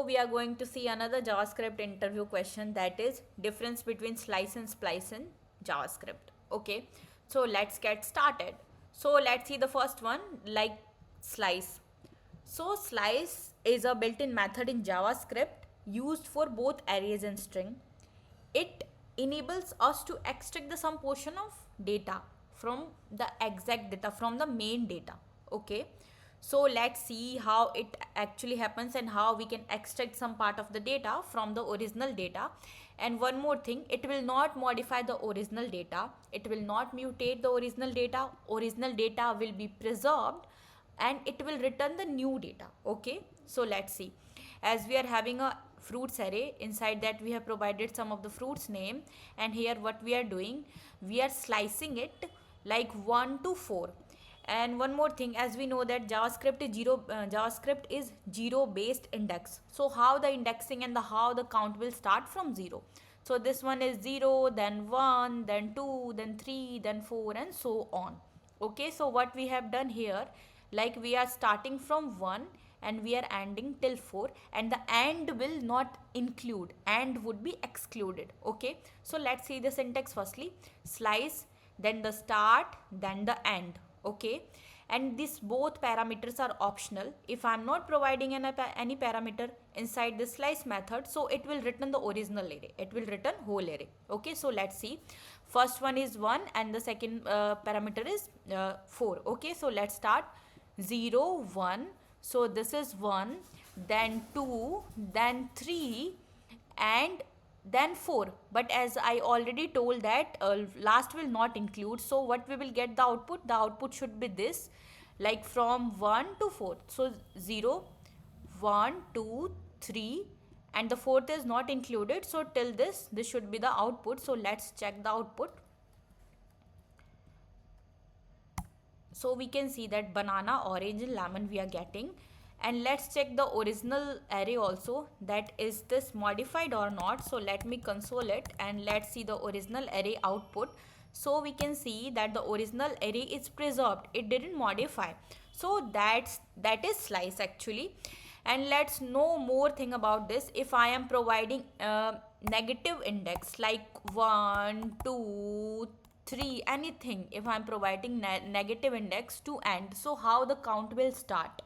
we are going to see another JavaScript interview question, that is difference between slice and splice in JavaScript. Okay, so let's get started. So let's see the first one, like slice. So slice is a built-in method in JavaScript used for both arrays and string. It enables us to extract the some portion of data from the exact data, from the main data. Okay, so let's see how it actually happens and how we can extract some part of the data from the original data. And one more thing, it will not modify the original data, it will not mutate the original data will be preserved, and it will return the new data. Okay, so let's see. As we are having a fruits array, inside that we have provided some of the fruits name, and here what we are doing, we are slicing it like 1 to 4. And one more thing, as we know that JavaScript is zero based index. So how the indexing and the how the count will start from 0. So this one is 0, then 1, then 2, then 3, then 4, and so on. Okay, so what we have done here, like we are starting from 1 and we are ending till 4, and the end will not include, and would be excluded. Okay, so let's see the syntax. Firstly, slice, then the start, then the end. Okay, and these both parameters are optional. If I am not providing any parameter inside the slice method, so it will return the original array, it will return whole array. Okay, so let's see. First one is 1 and the second parameter is 4. Okay, so let's start. 0, 1, so this is 1, then 2, then 3, and then 4. But as I already told that last will not include, so what we will get the output should be this, like from 1 to 4. So 0, 1, 2, 3, and the fourth is not included, so till this should be the output. So let's check the output. So we can see that banana, orange, and lemon we are getting. And let's check the original array also, that is this modified or not. So let me console it and let's see the original array output. So we can see that the original array is preserved, it didn't modify. So that is slice actually. And let's know more thing about this. If I am providing negative index like 1, 2, 3, anything, if I am providing negative index to end, so how the count will start?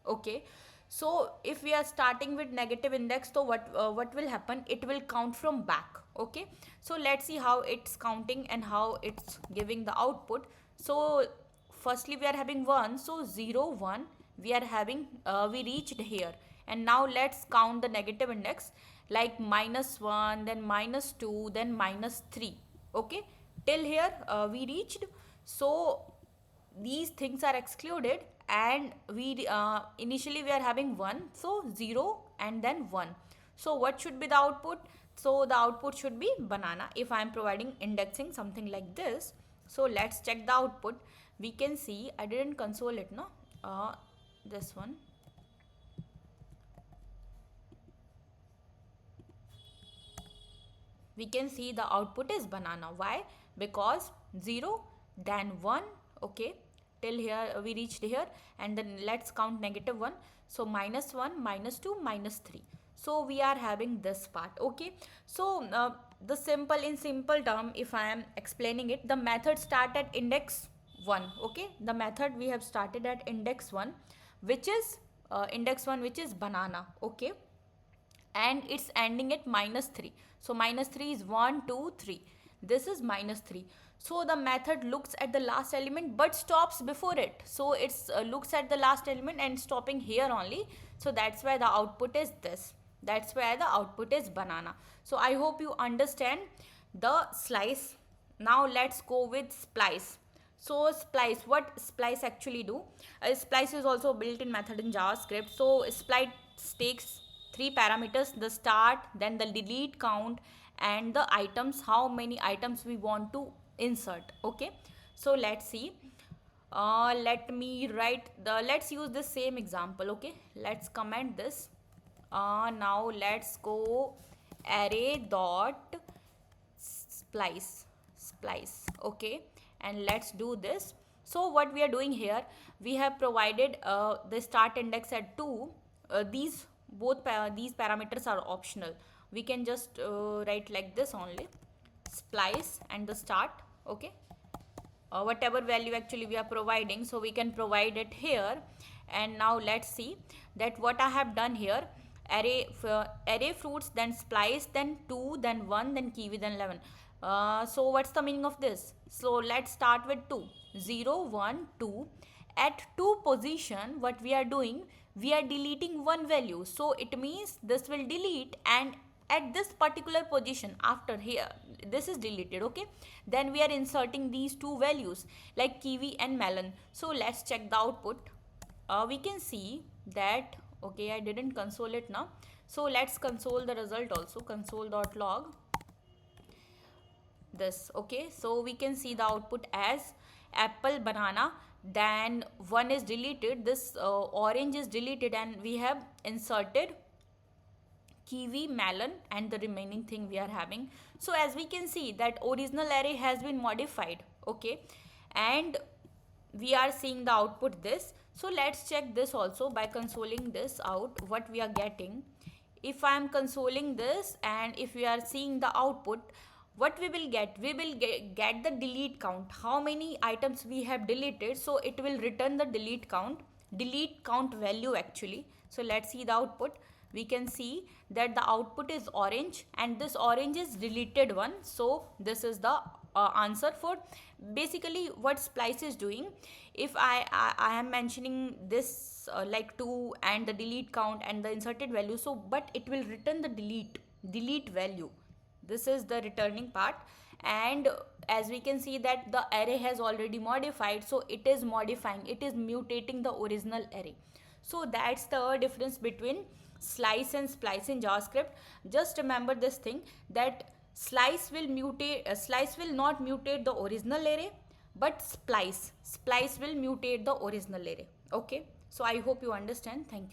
Okay, so if we are starting with negative index, so what will happen, it will count from back. Okay, so let's see how it's counting and how it's giving the output. So firstly we are having 1, so 0, 1 we are having, we reached here. And now let's count the negative index, like -1, then -2, then -3. Okay, till here we reached. So these things are excluded, and we initially we are having 1, so 0 and then 1. So what should be the output? So the output should be banana if I am providing indexing something like this. So let's check the output. We can see, I didn't console it, no, this one. We can see the output is banana. Why? Because 0, then 1. Okay, till here we reached here, and then let's count -1. So -1, -2, -3. So we are having this part. Okay, so in simple term, if I am explaining it, the method start at index 1. Okay, the method we have started at index 1, which is which is banana. Okay, and it's ending at -3. So -3 is 1, 2, 3. This is -3. So the method looks at the last element but stops before it. So it's looks at the last element and stopping here only. So that's why the output is this. That's why the output is banana. So I hope you understand the slice. Now let's go with splice. So splice, what splice actually do? Splice is also a built-in method in JavaScript. So splice takes 3 parameters, the start, then the delete count, and the items, how many items we want to insert. Okay, so let's see. Let's use the same example. Okay, let's comment this. Now let's go array dot splice. Okay, and let's do this. So what we are doing here, we have provided the start index at 2. These these parameters are optional. We can just write like this only, splice and the start. Okay, whatever value actually we are providing, so we can provide it here. And now let's see that what I have done here. Array fruits, then splice, then 2, then 1, then kiwi, then 11. So what's the meaning of this? So let's start with 2. 0, 1, 2. At 2 position, what we are doing, we are deleting one value, so it means this will delete, and at this particular position after here this is deleted. Okay, then we are inserting these two values like kiwi and melon. So let's check the output. We can see that, okay, I didn't console it now, so let's console the result also, console.log this. Okay, so we can see the output as apple, banana, then one is deleted, this orange is deleted, and we have inserted kiwi, melon, and the remaining thing we are having. So as we can see that original array has been modified. Okay, and we are seeing the output this. So let's check this also by consoling this out, what we are getting. If I am consoling this and if we are seeing the output, what we will get, we will get the delete count, how many items we have deleted. So it will return the delete count value actually. So let's see the output. We can see that the output is orange, and this orange is deleted one. So this is the answer for basically what Splice is doing. If I am mentioning this like 2 and the delete count and the inserted value, so but it will return the delete value. This is the returning part. And as we can see that the array has already modified, so it is modifying, it is mutating the original array. So that's the difference between slice and splice in JavaScript. Just remember this thing, that slice will not mutate the original array, but splice will mutate the original array. Okay, so I hope you understand. Thank you.